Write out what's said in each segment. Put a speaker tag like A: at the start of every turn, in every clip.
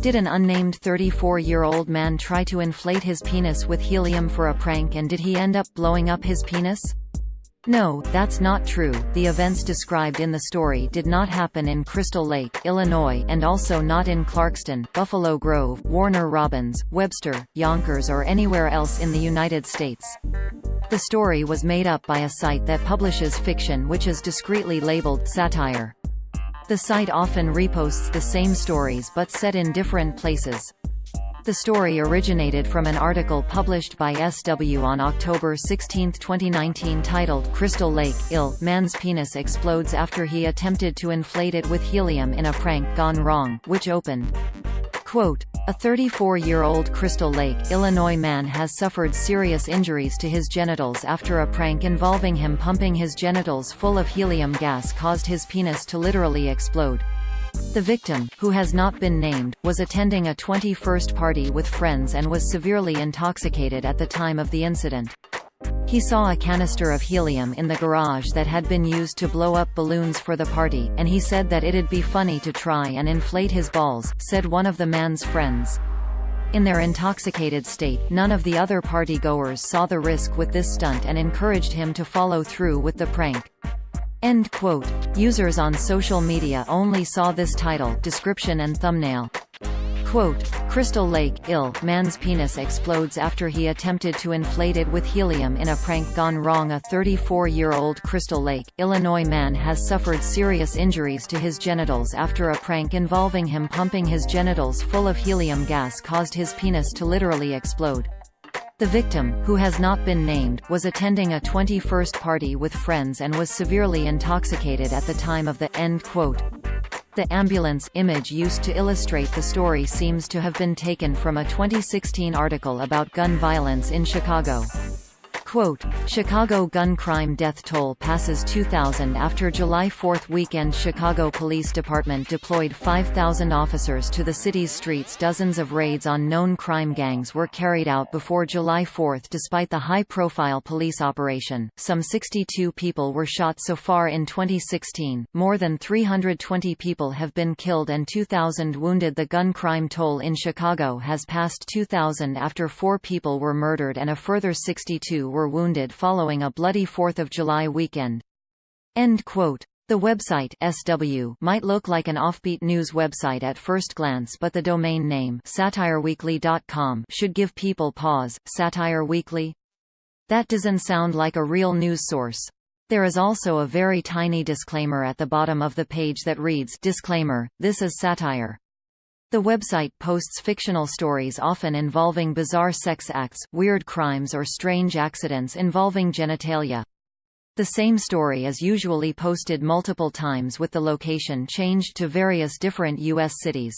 A: Did an unnamed 34-year-old man try to inflate his penis with helium for a prank, and did he end up blowing up his penis? No, that's not true. The events described in the story did not happen in Crystal Lake, Illinois, and also not in Clarkston, Buffalo Grove, Warner Robins, Webster, Yonkers, or anywhere else in the United States. The story was made up by a site that publishes fiction which is discreetly labeled satire. The site often reposts the same stories but set in different places. The story originated from an article published by SW on October 16, 2019 titled "Crystal Lake, Ill, Man's Penis Explodes After He Attempted to Inflate It with Helium in a Prank Gone Wrong," which opened, quote, "A 34-year-old Crystal Lake, Illinois man has suffered serious injuries to his genitals after a prank involving him pumping his genitals full of helium gas caused his penis to literally explode." The victim, who has not been named, was attending a 21st party with friends and was severely intoxicated at the time of the incident. He saw a canister of helium in the garage that had been used to blow up balloons for the party, and he said that it'd be funny to try and inflate his balls, said one of the man's friends. In their intoxicated state, none of the other partygoers saw the risk with this stunt and encouraged him to follow through with the prank. End quote. Users on social media only saw this title, description and thumbnail. Quote, "Crystal Lake, Ill, man's penis explodes after he attempted to inflate it with helium in a prank gone wrong." A 34-year-old Crystal Lake, Illinois man has suffered serious injuries to his genitals after a prank involving him pumping his genitals full of helium gas caused his penis to literally explode. The victim, who has not been named, was attending a 21st party with friends and was severely intoxicated at the time of the end quote. The ambulance image used to illustrate the story seems to have been taken from a 2016 article about gun violence in Chicago. Quote, "Chicago gun crime death toll passes 2,000 after July 4th weekend." Chicago Police Department deployed 5,000 officers to the city's streets. Dozens of raids on known crime gangs were carried out before July 4th. Despite the high-profile police operation, some 62 people were shot so far in 2016, more than 320 people have been killed and 2,000 wounded. The gun crime toll in Chicago has passed 2,000 after 4 people were murdered and a further 62 were wounded following a bloody 4th of July weekend. End quote. The website SW might look like an offbeat news website at first glance, but the domain name satireweekly.com should give people pause. Satire Weekly? That doesn't sound like a real news source. There is also a very tiny disclaimer at the bottom of the page that reads, "Disclaimer, this is satire." The website posts fictional stories often involving bizarre sex acts, weird crimes or strange accidents involving genitalia. The same story is usually posted multiple times with the location changed to various different U.S. cities.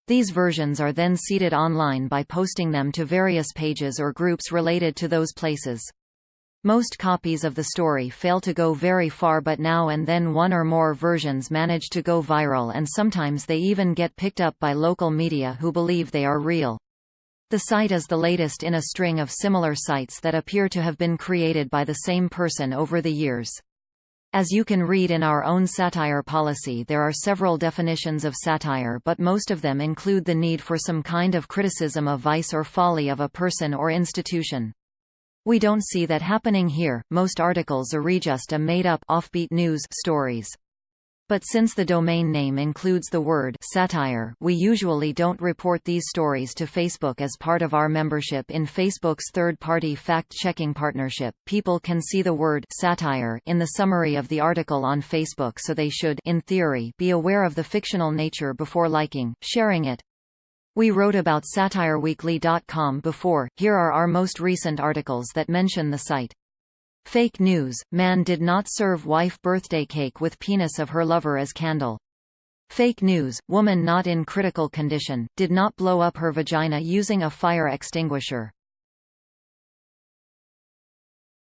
A: These versions are then seeded online by posting them to various pages or groups related to those places. Most copies of the story fail to go very far, but now and then one or more versions manage to go viral, and sometimes they even get picked up by local media who believe they are real. The site is the latest in a string of similar sites that appear to have been created by the same person over the years. As you can read in our own satire policy, there are several definitions of satire, but most of them include the need for some kind of criticism of vice or folly of a person or institution. We don't see that happening here. Most articles are just a made-up, offbeat news stories. But since the domain name includes the word satire, we usually don't report these stories to Facebook as part of our membership in Facebook's third-party fact-checking partnership. People can see the word satire in the summary of the article on Facebook, so they should, in theory, be aware of the fictional nature before liking, sharing it. We wrote about satireweekly.com before. Here are our most recent articles that mention the site. Fake news: man did not serve wife birthday cake with penis of her lover as candle. Fake news: woman not in critical condition, did not blow up her vagina using a fire extinguisher.